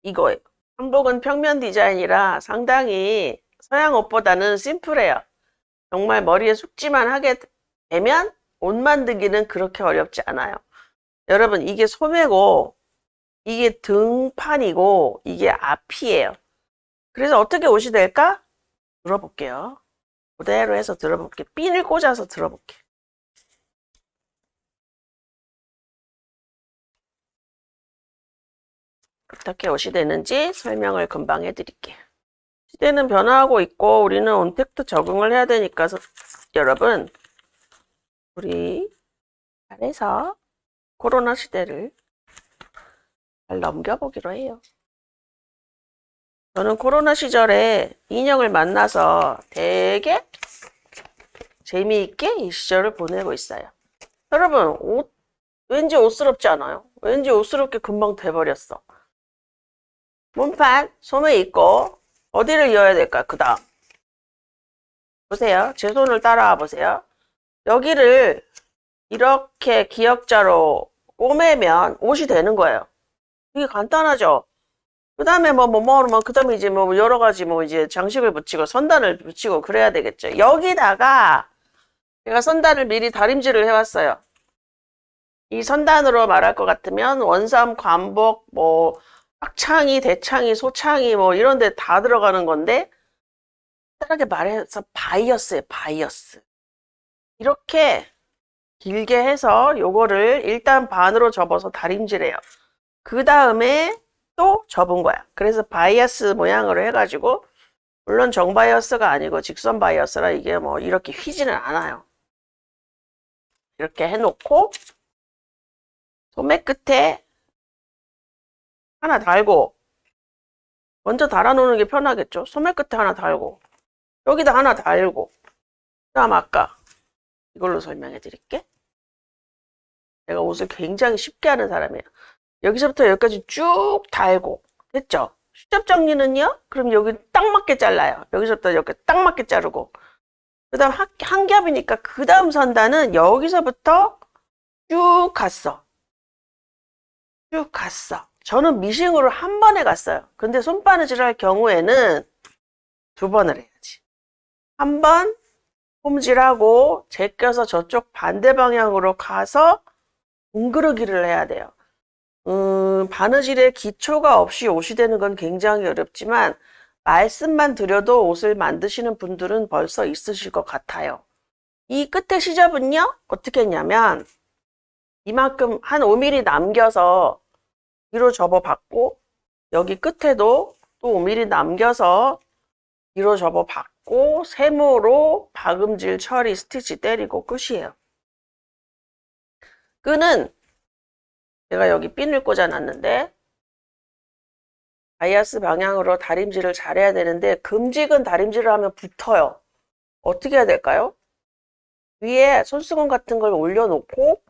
이거예요. 한복은 평면 디자인이라 상당히 서양 옷보다는 심플해요. 정말 머리에 숙지만 하게 되면 옷 만들기는 그렇게 어렵지 않아요. 여러분 이게 소매고 이게 등판이고 이게 앞이에요. 그래서 어떻게 옷이 될까? 들어볼게요. 그대로 해서 들어볼게요. 핀을 꽂아서 들어볼게요. 어떻게 옷이 되는지 설명을 금방 해드릴게요. 시대는 변화하고 있고 우리는 온택트 적응을 해야 되니까 여러분 우리 잘해서 코로나 시대를 잘 넘겨보기로 해요. 저는 코로나 시절에 인형을 만나서 되게 재미있게 이 시절을 보내고 있어요. 여러분 왠지 옷스럽지 않아요? 왠지 옷스럽게 금방 돼버렸어. 몸판 소매 있고 어디를 이어야 될까? 그 다음 보세요. 제 손을 따라와 보세요. 여기를 이렇게 기역자로 꼬매면 옷이 되는 거예요. 이게 간단하죠? 그 다음에 그 다음에 이제 여러 가지 이제 장식을 붙이고 선단을 붙이고 그래야 되겠죠. 여기다가 제가 선단을 미리 다림질을 해왔어요. 이 선단으로 말할 것 같으면 원삼, 관복, 악창이, 대창이, 소창이 이런 데 다 들어가는 건데 간단하게 말해서 바이어스예요. 바이어스. 이렇게 길게 해서 요거를 일단 반으로 접어서 다림질해요. 그 다음에 또 접은 거야. 그래서 바이어스 모양으로 해가지고 물론 정바이어스가 아니고 직선 바이어스라 이게 이렇게 휘지는 않아요. 이렇게 해놓고 소매 끝에 하나 달고 먼저 달아놓는 게 편하겠죠. 소매 끝에 하나 달고 여기다 하나 달고 그 다음 아까 이걸로 설명해 드릴게. 내가 옷을 굉장히 쉽게 하는 사람이에요. 여기서부터 여기까지 쭉 달고 됐죠? 수첩 정리는요? 그럼 여기 딱 맞게 잘라요. 여기서부터 여기 딱 맞게 자르고 그 다음 한 겹이니까 그 다음 선단은 여기서부터 쭉 갔어. 쭉 갔어. 저는 미싱으로 한 번에 갔어요. 근데 손바느질 할 경우에는 2번을 해야지. 한 번 홈질하고 제껴서 저쪽 반대 방향으로 가서 뭉그르기를 해야 돼요. 바느질에 기초가 없이 옷이 되는 건 굉장히 어렵지만 말씀만 드려도 옷을 만드시는 분들은 벌써 있으실 것 같아요. 이 끝에 시접은요, 어떻게 했냐면 이만큼 한 5mm 남겨서 뒤로 접어봤고, 여기 끝에도 또 5mm 남겨서 뒤로 접어봤고, 세모로 박음질 처리 스티치 때리고 끝이에요. 끈은 제가 여기 핀을 꽂아놨는데 바이아스 방향으로 다림질을 잘해야 되는데 금직은 다림질을 하면 붙어요. 어떻게 해야 될까요? 위에 손수건 같은 걸 올려놓고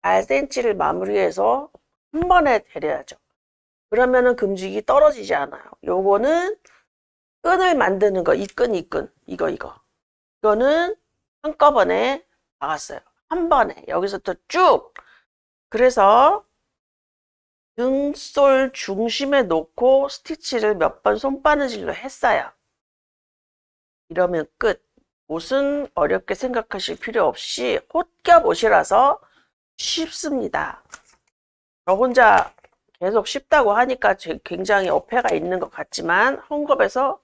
8cm를 마무리해서 한 번에 데려야죠. 그러면은 금직이 떨어지지 않아요. 요거는 끈을 만드는 거, 이 끈, 이거. 이거는 한꺼번에 박았어요. 한 번에. 여기서부터 쭉. 그래서 등솔 중심에 놓고 스티치를 몇 번 손바느질로 했어요. 이러면 끝. 옷은 어렵게 생각하실 필요 없이 헛겹 옷이라서 쉽습니다. 저 혼자 계속 쉽다고 하니까 굉장히 어폐가 있는 것 같지만 헝겊에서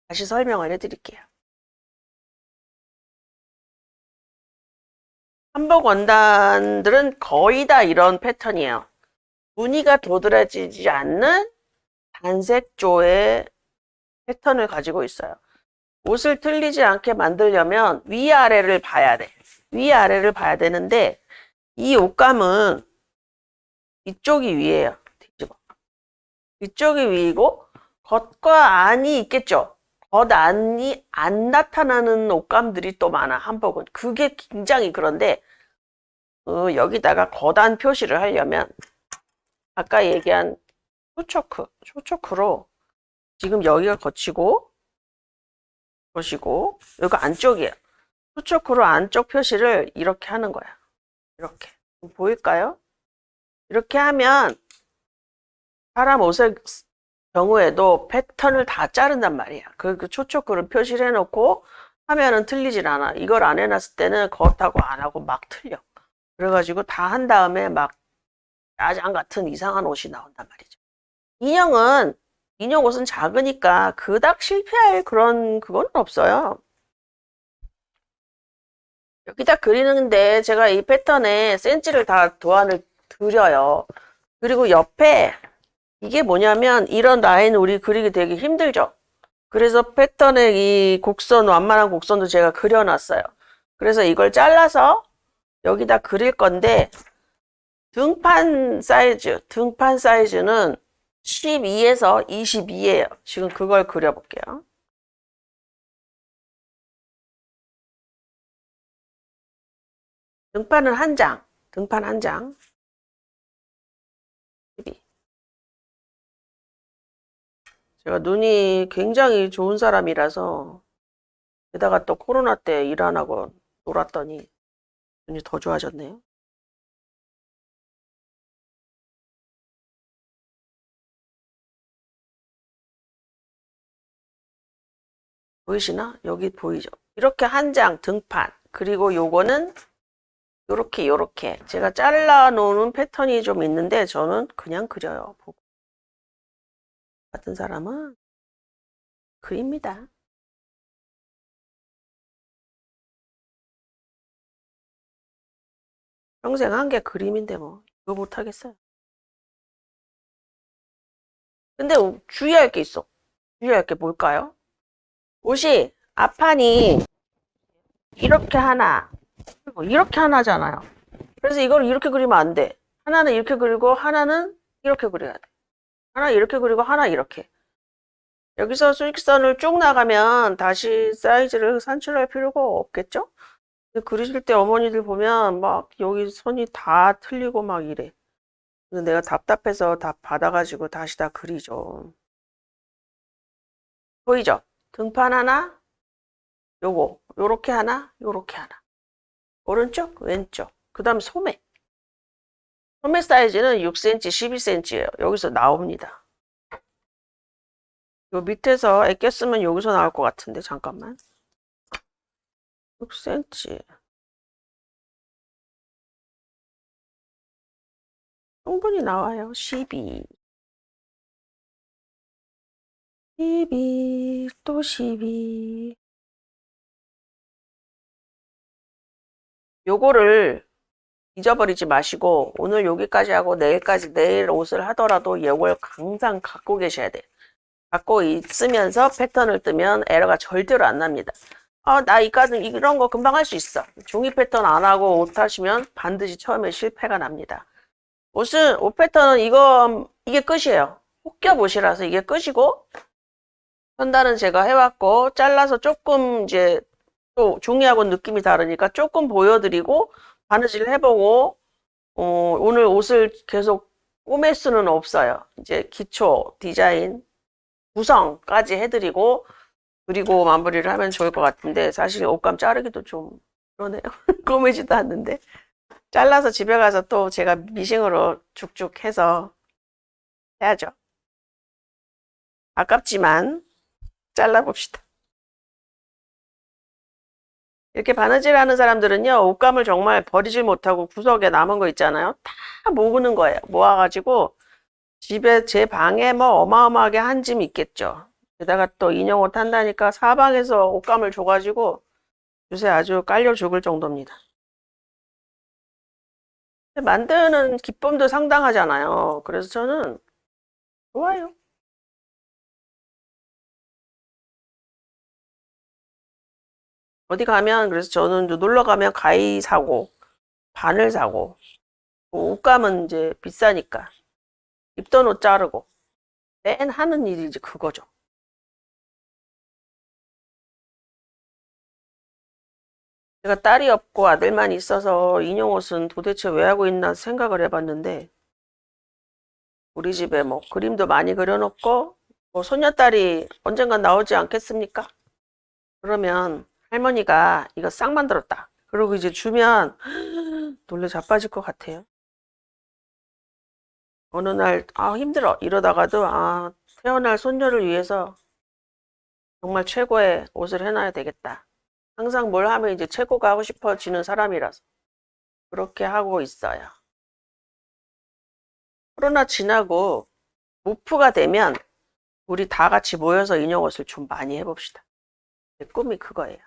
다시 설명을 해드릴게요. 한복 원단들은 거의 다 이런 패턴이에요. 무늬가 도드라지지 않는 단색조의 패턴을 가지고 있어요. 옷을 틀리지 않게 만들려면 위아래를 봐야 돼. 위아래를 봐야 되는데 이 옷감은 이쪽이 위에요. 뒤집어. 이쪽이 위이고 겉과 안이 있겠죠. 겉안이 안 나타나는 옷감들이 또 많아. 한복은. 그게 굉장히 그런데 여기다가 겉안 표시를 하려면 아까 얘기한 쇼초크로 지금 여기가 겉이고 여기가 안쪽이에요. 쇼초크로 안쪽 표시를 이렇게 하는 거야. 이렇게. 보일까요? 이렇게 하면 사람 옷의 경우에도 패턴을 다 자른단 말이야. 그 초초크를 표시를 해놓고 하면은 틀리질 않아. 이걸 안 해놨을 때는 겉하고 안하고 막 틀려. 그래가지고 다 한 다음에 막 짜장 같은 이상한 옷이 나온단 말이죠. 인형 옷은 작으니까 그닥 실패할 그건 없어요. 여기다 그리는데 제가 이 패턴에 센치를 다 도안을 드려요. 그리고 옆에 이게 뭐냐면 이런 라인 우리 그리기 되게 힘들죠. 그래서 패턴의 이 곡선, 완만한 곡선도 제가 그려놨어요. 그래서 이걸 잘라서 여기다 그릴 건데 등판 사이즈는 12에서 22예요. 지금 그걸 그려볼게요. 등판은 한 장. 12. 제가 눈이 굉장히 좋은 사람이라서 게다가 또 코로나 때 일 안 하고 놀았더니 눈이 더 좋아졌네요. 보이시나? 여기 보이죠? 이렇게 한 장 등판. 그리고 요거는 요렇게 제가 잘라 놓는 패턴이 좀 있는데 저는 그냥 그려요. 같은 사람은 그립니다. 평생 한 게 그림인데 뭐 이거 못하겠어요. 근데 주의할 게 있어. 주의할 게 뭘까요? 옷이 앞판이 이렇게 하나 그리고 이렇게 하나잖아요. 그래서 이걸 이렇게 그리면 안 돼. 하나는 이렇게 그리고 하나는 이렇게 그려야 돼. 하나 이렇게 그리고 하나 이렇게. 여기서 수직선을 쭉 나가면 다시 사이즈를 산출할 필요가 없겠죠? 그리실 때 어머니들 보면 막 여기 선이 다 틀리고 막 이래. 근데 내가 답답해서 다 받아가지고 다시 다 그리죠. 보이죠? 등판 하나, 요렇게 하나, 요렇게 하나. 오른쪽, 왼쪽. 그 다음 소매. 소매 사이즈는 6cm, 12cm예요. 여기서 나옵니다. 요 밑에서 애껴 쓰면 여기서 나올 것 같은데 잠깐만. 6cm. 충분히 나와요. 12. 12, 또 12. 요거를 잊어버리지 마시고 오늘 여기까지 하고 내일까지 내일 옷을 하더라도 이걸 항상 갖고 계셔야 돼요. 갖고 있으면서 패턴을 뜨면 에러가 절대로 안 납니다. 나 이런 거 금방 할 수 있어. 종이 패턴 안 하고 옷 하시면 반드시 처음에 실패가 납니다. 옷 패턴은 이게 끝이에요. 혹겹 옷이라서 이게 끝이고, 선단은 제가 해왔고, 잘라서 조금 이제 또 종이하고 느낌이 다르니까 조금 보여드리고, 바느질 해보고, 오늘 옷을 계속 꼬맬 수는 없어요. 이제 기초, 디자인, 구성까지 해드리고, 그리고 마무리를 하면 좋을 것 같은데, 사실 옷감 자르기도 좀 그러네요. 꼬매지도 않는데. 잘라서 집에 가서 또 제가 미싱으로 쭉쭉 해서 해야죠. 아깝지만 잘라봅시다. 이렇게 바느질 하는 사람들은요, 옷감을 정말 버리질 못하고 구석에 남은 거 있잖아요. 다 모으는 거예요. 모아가지고 집에 제 방에 뭐 어마어마하게 한 짐 있겠죠. 게다가 또 인형 옷 한다니까 사방에서 옷감을 줘가지고 요새 아주 깔려 죽을 정도입니다. 만드는 기쁨도 상당하잖아요. 그래서 저는 좋아요. 어디 가면 그래서 저는 놀러 가면 가위 사고 바늘 사고 옷감은 이제 비싸니까 입던 옷 자르고 맨 하는 일이 이제 그거죠. 제가 딸이 없고 아들만 있어서 인형 옷은 도대체 왜 하고 있나 생각을 해봤는데 우리 집에 뭐 그림도 많이 그려놓고 뭐 손녀딸이 언젠간 나오지 않겠습니까? 그러면 할머니가 이거 싹 만들었다. 그러고 이제 주면 놀래 자빠질 것 같아요. 어느 날 힘들어 이러다가도 태어날 손녀를 위해서 정말 최고의 옷을 해놔야 되겠다. 항상 뭘 하면 이제 최고가 하고 싶어지는 사람이라서 그렇게 하고 있어요. 코로나 지나고 무프가 되면 우리 다 같이 모여서 인형 옷을 좀 많이 해봅시다. 제 꿈이 그거예요.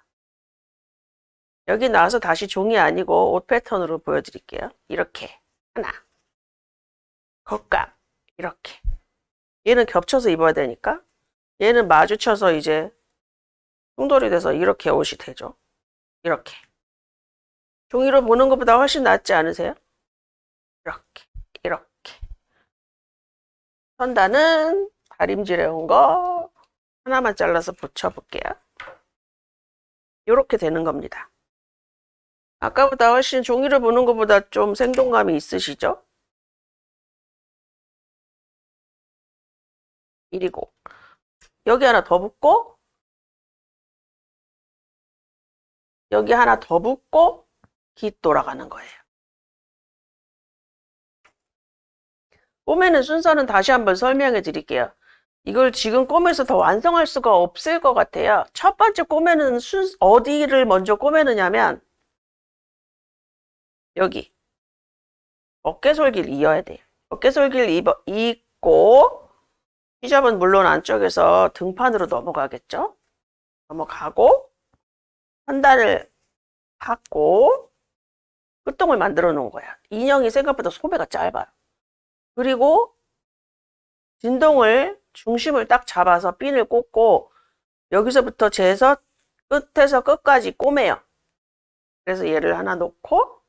여기 나와서 다시 종이 아니고 옷 패턴으로 보여드릴게요. 이렇게 하나 겉감 이렇게 얘는 겹쳐서 입어야 되니까 얘는 마주쳐서 이제 충돌이 돼서 이렇게 옷이 되죠. 이렇게 종이로 보는 것보다 훨씬 낫지 않으세요? 이렇게 선단은 다림질해 온 거 하나만 잘라서 붙여볼게요. 이렇게 되는 겁니다. 아까보다 훨씬 종이를 보는 것보다 좀 생동감이 있으시죠? 이리고 여기 하나 더 붙고 여기 하나 더 붙고 깃 돌아가는 거예요. 꼬매는 순서는 다시 한번 설명해 드릴게요. 이걸 지금 꼬매서 더 완성할 수가 없을 것 같아요. 첫 번째 꼬매는 어디를 먼저 꼬매느냐면 여기 어깨솔기를 이어야 돼요. 어깨솔기를 잇고 히잡은 물론 안쪽에서 등판으로 넘어가겠죠. 넘어가고 선단을 받고 끝동을 만들어 놓은 거야. 인형이 생각보다 소매가 짧아요. 그리고 진동을 중심을 딱 잡아서 핀을 꽂고 여기서부터 재서 끝에서 끝까지 꼬매요. 그래서 얘를 하나 놓고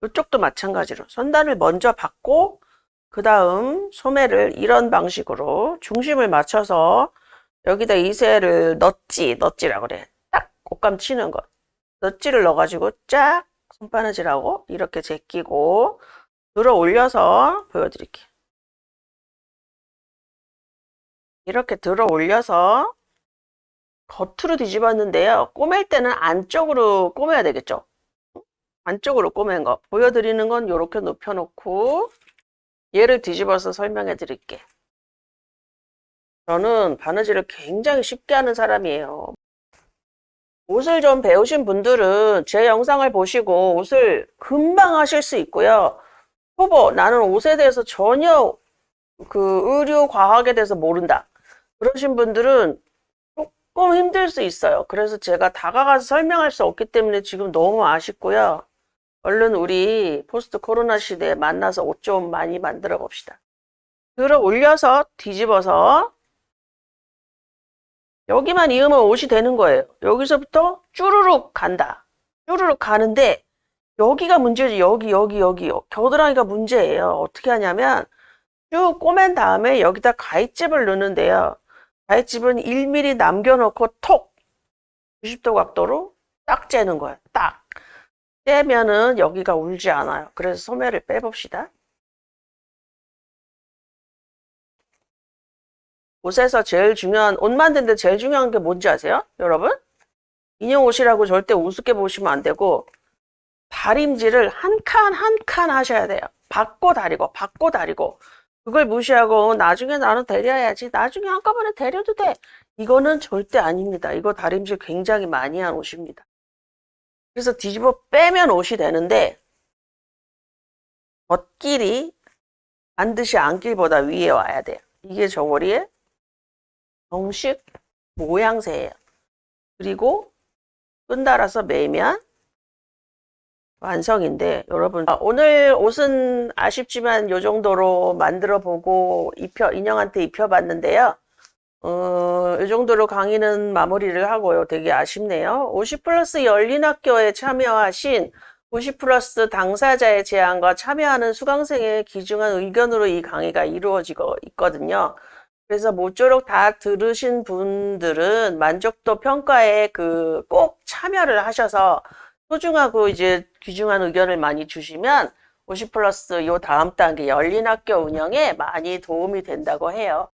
이쪽도 마찬가지로 선단을 먼저 받고 그 다음 소매를 이런 방식으로 중심을 맞춰서 여기다 이새를 넛지라고 그래. 딱 옷감 치는 거. 넛지를 넣어가지고 쫙 손바느질하고 이렇게 제끼고 들어 올려서 보여드릴게요. 이렇게 들어 올려서 겉으로 뒤집었는데요. 꼬맬 때는 안쪽으로 꼬매야 되겠죠. 안쪽으로 꼬맨 거 보여드리는 건 이렇게 눕혀놓고 얘를 뒤집어서 설명해 드릴게. 저는 바느질을 굉장히 쉽게 하는 사람이에요. 옷을 좀 배우신 분들은 제 영상을 보시고 옷을 금방 하실 수 있고요. 초보, 나는 옷에 대해서 전혀 의류 과학에 대해서 모른다, 그러신 분들은 조금 힘들 수 있어요. 그래서 제가 다가가서 설명할 수 없기 때문에 지금 너무 아쉽고요. 얼른 우리 포스트 코로나 시대에 만나서 옷 좀 많이 만들어 봅시다. 들어 올려서 뒤집어서 여기만 이으면 옷이 되는 거예요. 여기서부터 쭈루룩 간다. 쭈루룩 가는데 여기가 문제지. 여기 겨드랑이가 문제예요. 어떻게 하냐면 쭉 꼬맨 다음에 여기다 가위집을 넣는데요. 가위집은 1mm 남겨놓고 톡 90도 각도로 딱 째는 거예요. 딱 째면은 여기가 울지 않아요. 그래서 소매를 빼봅시다. 옷에서 제일 중요한, 옷 만드는데 제일 중요한 게 뭔지 아세요? 여러분? 인형 옷이라고 절대 우습게 보시면 안 되고 다림질을 한 칸 한 칸 하셔야 돼요. 받고 다리고 그걸 무시하고 나중에 나는 데려야지, 나중에 한꺼번에 데려도 돼, 이거는 절대 아닙니다. 이거 다림질 굉장히 많이 한 옷입니다. 그래서 뒤집어 빼면 옷이 되는데 겉길이 반드시 안길보다 위에 와야 돼요. 이게 저고리의 정식 모양새예요. 그리고 끈 달아서 매면 완성인데, 여러분 오늘 옷은 아쉽지만 이 정도로 만들어 보고 인형한테 입혀봤는데요. 이 정도로 강의는 마무리를 하고요. 되게 아쉽네요. 50플러스 열린 학교에 참여하신 50플러스 당사자의 제안과 참여하는 수강생의 귀중한 의견으로 이 강의가 이루어지고 있거든요. 그래서 모쪼록 다 들으신 분들은 만족도 평가에 꼭 참여를 하셔서 소중하고 이제 귀중한 의견을 많이 주시면 50플러스 요 다음 단계 열린 학교 운영에 많이 도움이 된다고 해요.